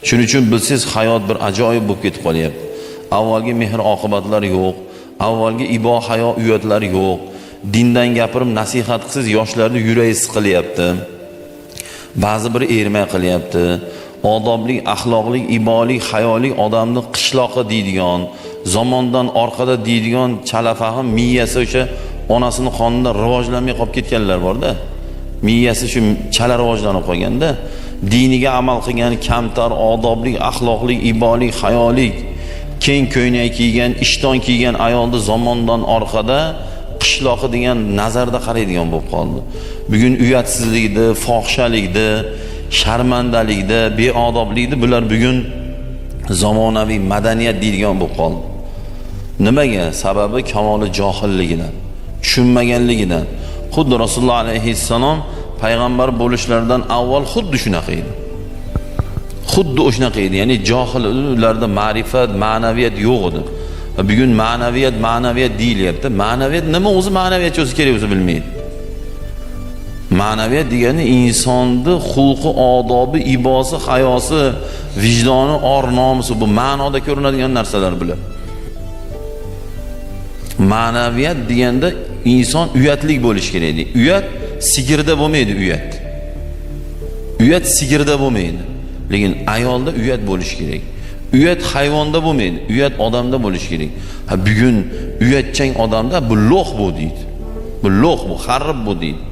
Shuning uchun bilsangiz hayot bir ajoyib bo'lib ketib qolyapti. Avvalgi mehr oqibatlar yo'q, avvalgi ibo hayo uyatlar yo'q. Dindan gapirib nasihat qilsangiz yoshlarni yuragi siqilyapti. Ba'zi bir ermay qilyapti. Odobli, axloqli, ibolik, hayolik odamni qishloqi deydigan, zamondan orqada deydigan chala fahm miyasi o'sha onasini qonida rivojlanmay qolib ketganlar bor-da. Miyasi shu chala rivojlanib qolganda, diniga amal qilgan kamtar, odobli, axloqli, ibolik, hayolik, keng ko'ylak kiygan, ishton kiygan ayolni zamondan orqada qishloqi degan nazarda qaraydigan bo'lib qoldi. Bugun uyatsizlikda, fohishalikda, sharmandalikda, beodoblikda bular bugun zamonaviy madaniyat deydigan bo'lib qoldi. Nimaga? Sababi kamoli johilligidan, tushunmaganligidan. Xuddi Rasululloh alayhissalom payg'ambar bo'lishlaridan avval xuddi shunaqa edi. Xuddi o'shunaqa edi. Ya'ni johil, ularda ma'rifat, ma'naviyat yo'q edi. Bugun ma'naviyat deyilyapti. Ma'naviyat nima o'zi ma'naviyat o'zi kerak o'zi bilmaydi. Ma'naviyat degani insonning xulqi, odobi, ibosi, hayosi, vijdoni, or nomusi, bu ma'noda ko'rinadigan narsalar bular. Ma'naviyat deganda inson uyatlik bo'lish kerak edi. Uyat sigirda bo'lmaydi, uyat. Uyat sigirda bo'lmaydi. Lekin ayolda uyat bo'lish kerak. Uyat hayvonda bo'lmaydi, uyat odamda bo'lish kerak. Ha bugun uyatchang odamda bu lo'q bu deydi. Bu lo'q bu, xarib bu deydi.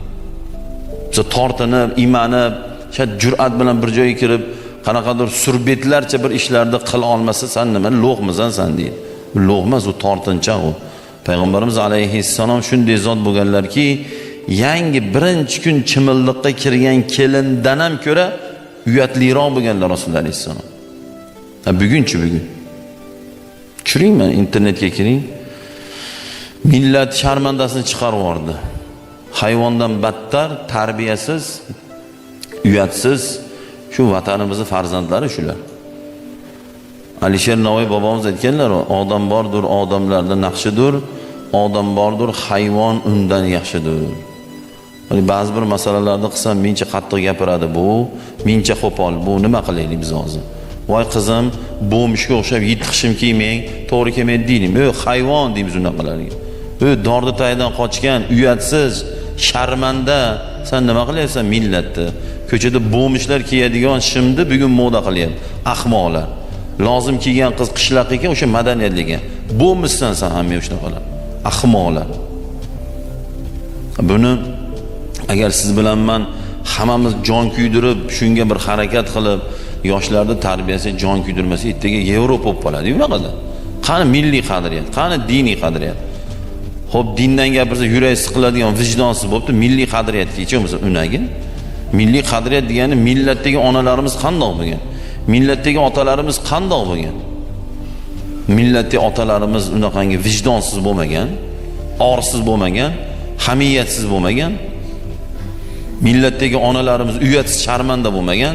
Biza tortinib, imanib, jur'at bilan bir joyga kirib, qanaqadir surbetlarcha bir ishlarda qila olmasa, sen nima lo'qmisan sen deydi. Bu lo'q emas, u tortinchoq u. Payg'ambarimiz alayhissalom shunday zot bo'lganlarki, yangi birinchi kun chimilliqqa kirgan kelindan ham ko'ra uyatliroq bo'lganlar Rasululloh alayhissalom. Bugunchi bugun. Kiring, men internetga kiring. Millat sharmandasini chiqarib yubordi. Hayvondan battar, tarbiyasiz, uyatsiz shu vatanimizning farzandlari shular. Alisher Navoiy bobomiz aytganlar, odam bordir, odamlarda naqshidir, odam bordir, hayvon undan yaxshidir. Hani ba'zi bir masalalarda qilsam, mencha qattiq gapiradi bu, mencha qo'pol, bu nima qilaylik biz hozir? Voy qizim, bo'mishga o'xshab yitqishim kiymang, to'g'ri kelmaydi deydim. Hayvon deymiz unaqalarga. Dordi taydan qochgan, uyatsiz, sharmanda, sen nima qilyapsan millatni? Ko'chada bo'mishlar kiyadigan shimni bugun moda qilyapti. Ahmoqlar. Lozim kiygan qiz qishloq ekan, o'sha madaniyatliga. Bo'mishsan sen ham o'shaqalar. Ahmoqlar. Buni agar siz bilan men hammamiz jon kuydirib, shunga bir harakat qilib, yoshlarni tarbiyasiga jon kuydirmasa, ertaga Yevropa bo'lib qoladi. Bunaqada. Qani milliy qadriyat, qani diniy qadriyat. Xo'p, dindan gapirsa yurak siqiladigan, vijdonsiz bo'libdi, milliy qadriyatga yechamiz unagi. Milliy qadriyat degani millatdagi onalarimiz qandoq bo'lgan? Millatdagi otalarimiz qandoq bo'lgan? Millatdagi otalarimiz unaqangi vijdonsiz bo'lmagan, orsiz bo'lmagan, hamiyatsiz bo'lmagan. Millatdagi onalarimiz uyatsiz, sharmanda bo'lmagan,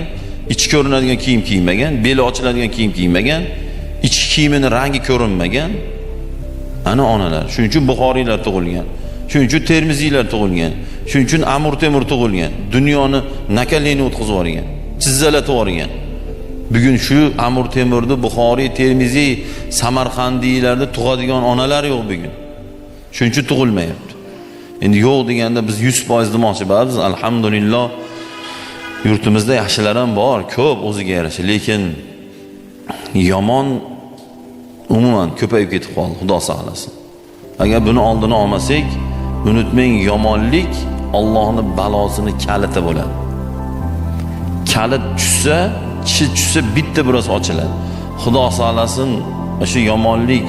ichi ko'rinadigan kiyim kiymagan, beli ochiladigan kiyim kiymagan, ichki kiyimining rangi ko'rinmagan. Ana onalar. Shuning uchun Buxoriylar tug'ilgan. Shuning uchun Termiziylar tug'ilgan. Shuning uchun Amir Temur tug'ilgan. Dunyoni nakalini o'tkazib yuborgan, chizzalatib yuborgan. Bugun shu Amir Temurni, Buxoriy, Termiziy, Samarqandiylarda tug'adigan onalar yo'q bugun. Shuning uchun tug'ilmayapti. Endi yo'q deganda biz 100% demoqchimiz. Alhamdulillah, yurtimizda yaxshilar ham bor, ko'p o'ziga yarasha, lekin yomon umuman ko'payib ketib qoldi, Xudo saqlasin. Agar buni oldini olmasak, unutmang, yomonlik Allohning balosini kaliti bo'ladi. Kalit tushsa, tishi tushsa bitta biroz ochiladi. Xudo saqlasin, shu yomonlik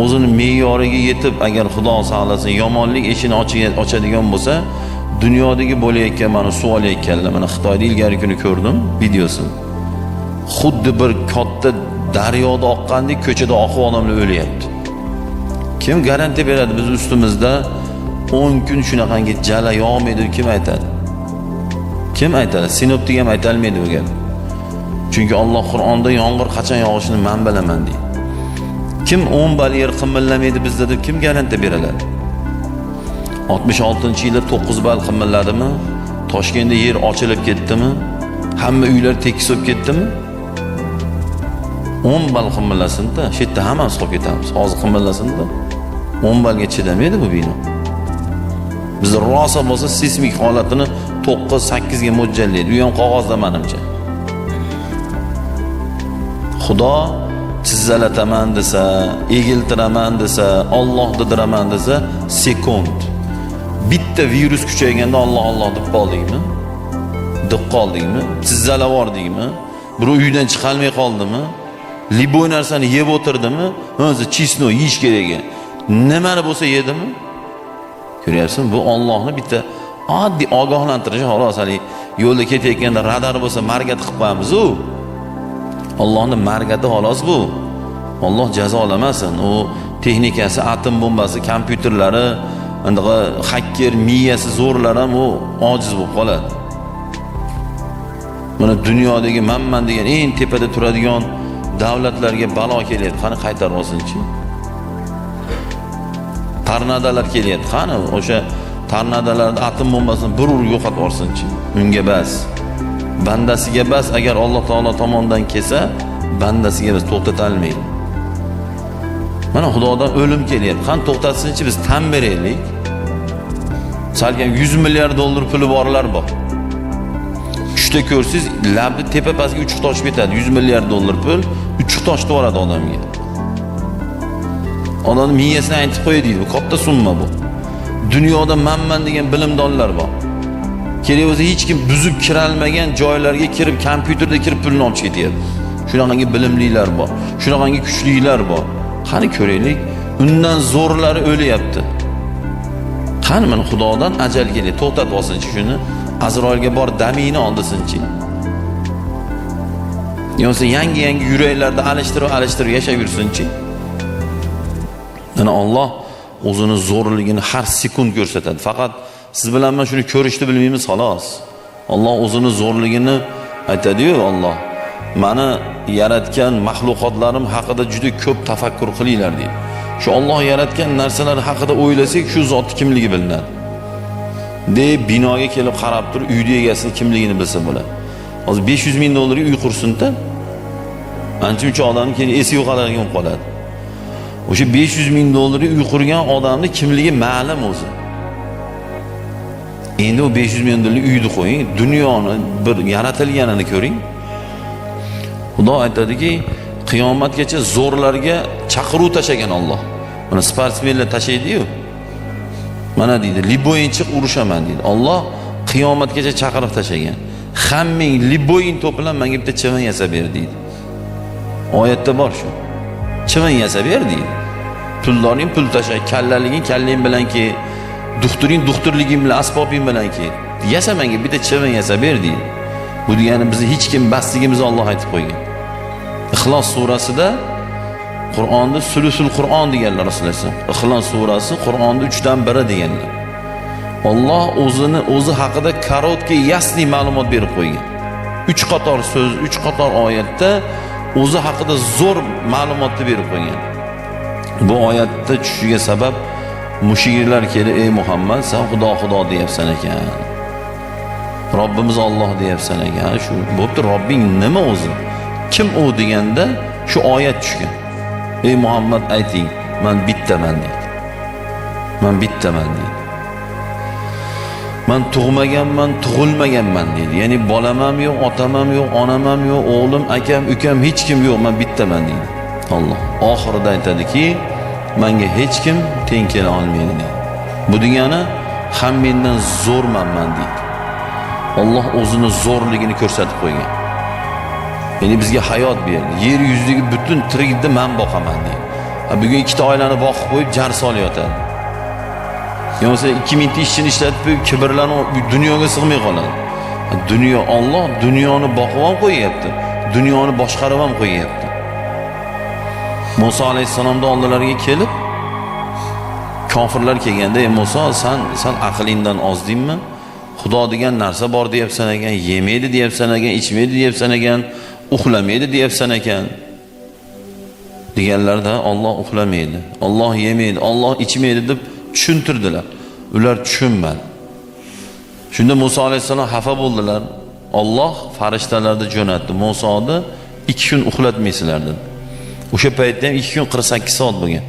o'zini me'yoriga yetib, agar Xudo saqlasin yomonlik eshigini ochadigan bo'lsa, dunyodagi bo'layotgan mana suv olayotganlar, mana Xitoyda ilgari kuni ko'rdim videosini. Xuddi bir katta daryoda oqqandek ko'chada oqib odamlar o'lyapti. Kim garantiya beradi biz ustimizda 10 kun shunaqangi jala yog'maydi, kim aytadi? Kim aytadi? Sinoptik ham ayta olmaydi bu gap. Chunki Alloh Qur'onda yomg'ir qachon yog'ishini men bilaman deydi. Kim 10 bal yer qimirlamaydi bizda deb kim garantiya beradi? 66-yilda 9 bal qimirladimi? Toshkentda yer ochilib ketdimi? Hamma uylar tekis bo'lib ketdimi? 10 bal qimirlasin-da, shu yerda hammamiz qolib ketamiz. Hozir qimirlasin-da. 10 balga chidamaydi bu bino. Biz rosa bo'lsa seismik holatini 9-8 ga mo'ljallaydi. Bu ham qog'ozda menimcha. Xudo tizzalataman desa, egiltiraman desa, Alloh didiraman desa, sekund. Bitta virus kuchayganda Alloh deb qoldingmi? Deb qoldingmi? Tizzalabordingmi? Bir uydan chiqolmay qoldimi? Liboy narsani yeb o'tirdimi? O'zi chisno yeyish kerak ekan. Nimani bo'lsa yedimi? Ko'ryapsizmi? Bu Allohning bitta oddiy ogohlantirishi xolos. Hali yo'lda ketayotganda radar bo'lsa margat qilib qo'yamiz-ku. Allohning margati xolos bu. Alloh jazolamasin. U texnikasi, atom bombasi, kompyuterlari, andaqa hacker miyasi zo'rlar ham u ojiz bo'lib qoladi. Mana dunyodagi manman degan eng tepada turadigan davlatlarga balo kelyapti. Qani qaytarib olsin-chi? Tornadolar kelyapti. Qani o'sha tornadolarda atom bombasini bir urib yo'qotib olsin-chi? Unga bas. Bandasiga bas, agar Alloh taolo tomonidan kelsa, bandasiga biz to'xtata olmaydi. Mana Xudodan o'lim kelyapti. Qani to'xtatsinchi, biz tan beraylik. Salkam 100 milliard dollar puli borlar bor. Tushda ko'rsiz, labni tepa pastga uchiq toshib ketadi. 100 milliard dollar pul uchiq toshib yuboradi odamga. Odamning miyasini aytib qo'yadi deydi. Katta summa bu. Dunyoda manman degan bilimdonlar bor. Kerak bo'lsa hech kim buzib kirolmagan joylarga kirib, kompyuterda kirib pulni olib ketyapti. Shunaqangi bilimlilar bor, shunaqangi kuchlilar bor. Qani ko'raylik, undan zo'rlari o'lyapti. Qani mana Xudodan ajal keladi, to'xtatib olsin-chi shuni. Azroilga bor damini oldisin-chi. Yo'qsa yangi yuraklarda alishtirib yashab yursin-chi. Mana Alloh o'zini zo'rligini har sekund ko'rsatadi. Faqat siz bilan men shuni ko'rishni bilmaymiz xolos. Alloh o'zini zo'rligini aytadi-yu, Alloh meni yaratgan mahluqotlarim haqida juda ko'p tafakkur qilinglar deydi. Shu Alloh yaratgan narsalar haqida o'ylasak, shu zot kimligi bilinadi. Deb binoga kelib qarab turib, uyda egasini kimligini bilsa bo'ladi. Hozir 500 ming dollarga uy qursin-da. Ancha-muncha odamning keyin esi yo'qoladigan bo'lib qoladi. O'sha 500 ming dollarga uy qurgan odamning kimligi ma'lum o'zi. Endi o 500 ming dollarlik uyni qo'ying, dunyoni bir yaratilganini ko'ring. Xudo aytadiki, qiyomatgacha zo'rlarga chaqiruv tashagan Alloh. Mana sportsmenlar tashaydi-yu. Mana deydi, liboyin chiq urushaman deydi. Alloh qiyomatgacha chaqiriq tashagan. Hammang liboyin to'plan menga bitta chivin yasab ber deydi. Oyatda bor shu. Chivin yasab ber deydi. Puldorning pul tashay, kallaliging kallang bilanki, doktorliging bilan asbobing bilanki, yasamanga bitta chivin yasab ber deydi. Bu degani bizni hech kim basligimizni Alloh aytib qo'ygan. Ixlos surasida Qur'onda sulusul Qur'on deganlar Rasululloh. Ixlos surasi Qur'onda 3dan biri deganlar. Alloh o'zi haqida korotki yasli ma'lumot berib qo'ygan. 3 qator so'z, 3 qator oyatda o'zi haqida zo'r ma'lumotni berib qo'ygan. Bu oyatda tushishiga sabab mushiriklar kelib, ey Muhammad, sen Xudo deyapsan ekan. Robbimiz Alloh deyapsan ekan. Shu bo'pti, Robbing nima o'zi? Kim u deganda shu oyat tushgan. Ey Muhammad ayting, men bittaman deydi. Men bittaman deydi. Men tug'maganman, tug'ilmaganman deydi. Ya'ni bolam ham yo'q, otam ham yo'q, onam ham yo'q, o'g'lim, akam, ukam hech kim yo'q, men bittaman deydi. Alloh oxirida aytadiki, menga hech kim teng kela olmaydi deydi. Bu degani ham mendan zo'rman men deydi. Alloh o'zini zo'rligini ko'rsatib qo'ygan. Ya'ni bizga hayot berdi. Yer yuzidagi butun tirikni men boqaman deydi. Bugun ikkita oilani boqib qo'yib jar solyotadi. Yo'qsa 2000 ta ishchini ishlatib kibrlanib dunyoga sig'may qoladi. Dunyo Alloh dunyoni boqib ham qo'yyapti. Dunyoni boshqarib ham qo'yyapti. Musa alayhisalomning oldilariga kelib kofirlar kelganda, "Ey Musa, sen aqlingdan ozdingmi? Xudo degan narsa bor deyapsan ekan, yemaydi deyapsan ekan, ichmaydi deyapsan ekan, uxlamaydi deyapsan ekan." Deganlarda Alloh uxlamaydi, Alloh yemaydi, Alloh ichmaydi deb tushuntirdilar. Ular tushunmadi. Shunda Musa alayhisalom xafa bo'ldilar. Alloh farishtalarni jo'natdi. Musoni 2 kun uxlatmaysizlar dedi. O'sha paytda ham 2 kun 48 soat bo'lgan.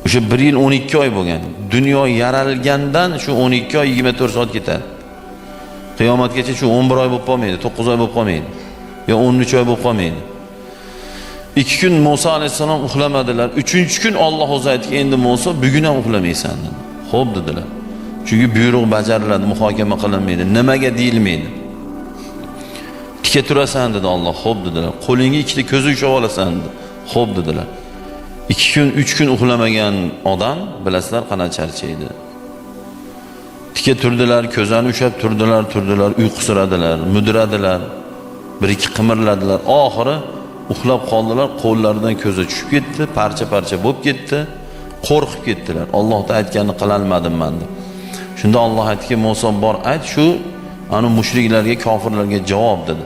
O'sha 1 yil 12 oy bo'lgan. Dunyo yaralgandan shu 12 oy 24 soat ketadi. Qiyomatgacha shu 11 oy bo'lib qolmaydi, 9 oy bo'lib qolmaydi. Yo 13 oy bo'lib qolmaydi. 2 kun Musa alayhisalom uxlamadilar. 3-kun Alloh o'zi aytdi, endi Musa bugun ham uxlamaysan dedi. Xo'p dedilar. Chunki buyruq bajariladi, muhokama qilinmaydi, nimaga deyilmaydi. Tika turasan dedi Alloh. Xo'p dedilar. Qo'lingga ikkita ko'zi ushlab olasan dedi. Xo'p dedilar. 2 kun, 3 kun uxlamagan odam bilasizlar qanday charchaydi. Tika turdilar, ko'zani ushlab turdilar, uyqusiradilar, mudradilar, bir ikki qimirladilar. Oxiri uxlab qoldilar, qo'llaridan ko'zi tushib ketdi, parcha-parcha bo'lib ketdi, qo'rqib ketdilar. Allohning aytganini qila olmadim men deb. Shunda Alloh aytdiki, Musa bor ayt shu ana mushriklarga, kofirlarga javob dedi.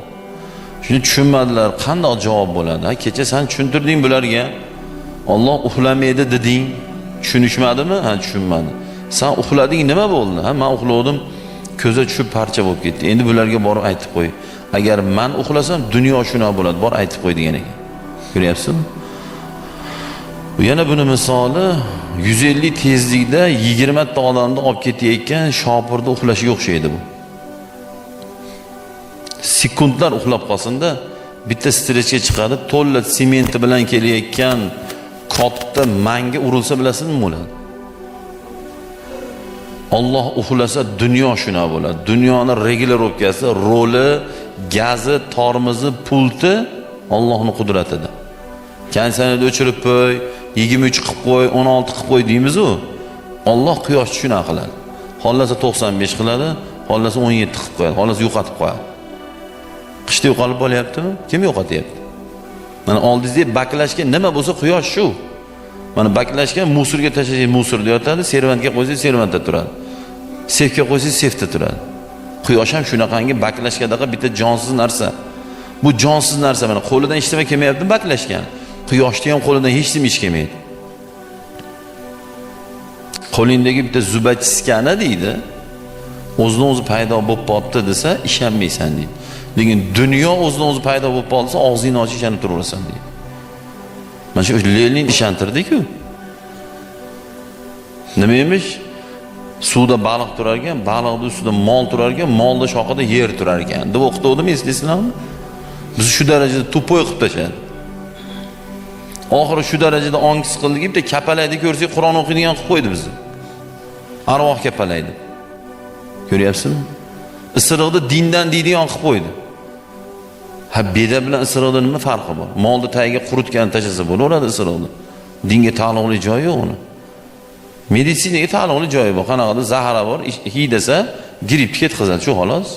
Shuni tushunmadilar, qanday javob bo'ladi? Ha, kecha sen tushuntirding bularga. Alloh uxlamaydi deding. Tushunishmadimi? Ha, tushunmadi. Sen uxlading, nima bo'ldi? Ha, men uxladim, ko'zi tushib parcha bo'lib ketdi. Endi bularga borib aytib qo'y. Agar men uxlasam, dunyo shuna bo'ladi. Bor aytib qo'y degan ekan. Ko'ryapsizmi? Yana buni misoli 150 tezlikda 20 ta odamni olib ketayotgan shopirda uxlashiga o'xshaydi bu. Sekundlar uxlab qolsinda, bitta strechga chiqadi, to'la sementi bilan kelayotgan katta manga urilsa bilasizmi bo'ladi. Alloh uxlasa dunyo shuna bo'ladi. Dunyoning regulirovkasi, roli, gazi, tormozi, pulti Allohning qudratida. Kansanada o'chirib qo'y, 23 qilib qo'y, 16 qilib qo'y deymiz-ku. Alloh quyoshni shuna qiladi. Xollasa 95 qiladi, xollasa 17 qilib qo'yadi, xollasa yo'qotib qo'yadi. Qishda yo'qolib bo'lyaptimi? Kim yo'qotyapti? Mana oldingizda baklashga nima bo'lsa quyosh shu. Mana baklashga musorga tashlasangiz musorda yotadi, servantga qo'ysangiz servantda turadi. Sefga qo'ysangiz sefda turadi. Quyosh ham shunaqangi baklashgadaqa bitta jonsiz narsa. Bu jonsiz narsa mana qo'lidan hech nima kelmayapti baklashgan. Quyoshda ham qo'lidan hech nima ish kelmaydi. Qo'lingdagi bitta zubachiskani deydi. O'zidan o'zi paydo bo'lib qolibdi desa, ishonmaysan deydi. Lekin dunyo o'zidan o'zi paydo bo'lib qolsa, og'zingni ochib ishonib turaverasan deydi. Mana shu Lenin ishontirdi-ku. Nima emish? Suvda baliq turar ekan, baliqning ustida mol turar ekan, molning shoxida yer turar ekan. deb o'qitdim, eslaysizlarmi? Biz shu darajada to'poy qilib tashladi. Oxiri shu darajada ongsiz qildiki, bitta kapalayni ko'rsak, Qur'on o'qiydigan qilib qo'ydi bizni. Arvoh kapalaydi. Ko'ryapsizmi? Isiriqni dindan deydigan qilib qo'ydi. Ha, beda bilan isiriqning nima farqi bor? Molni tagiga quritgan tashlasa bo'laveradi isiriqni. Dinga taalluqli joyi yo'q uni. Meditsinaga taalluqli joyi bor. Qanaqadir zahara bor, hiy desa, gripp ketkazadi, shu xolos.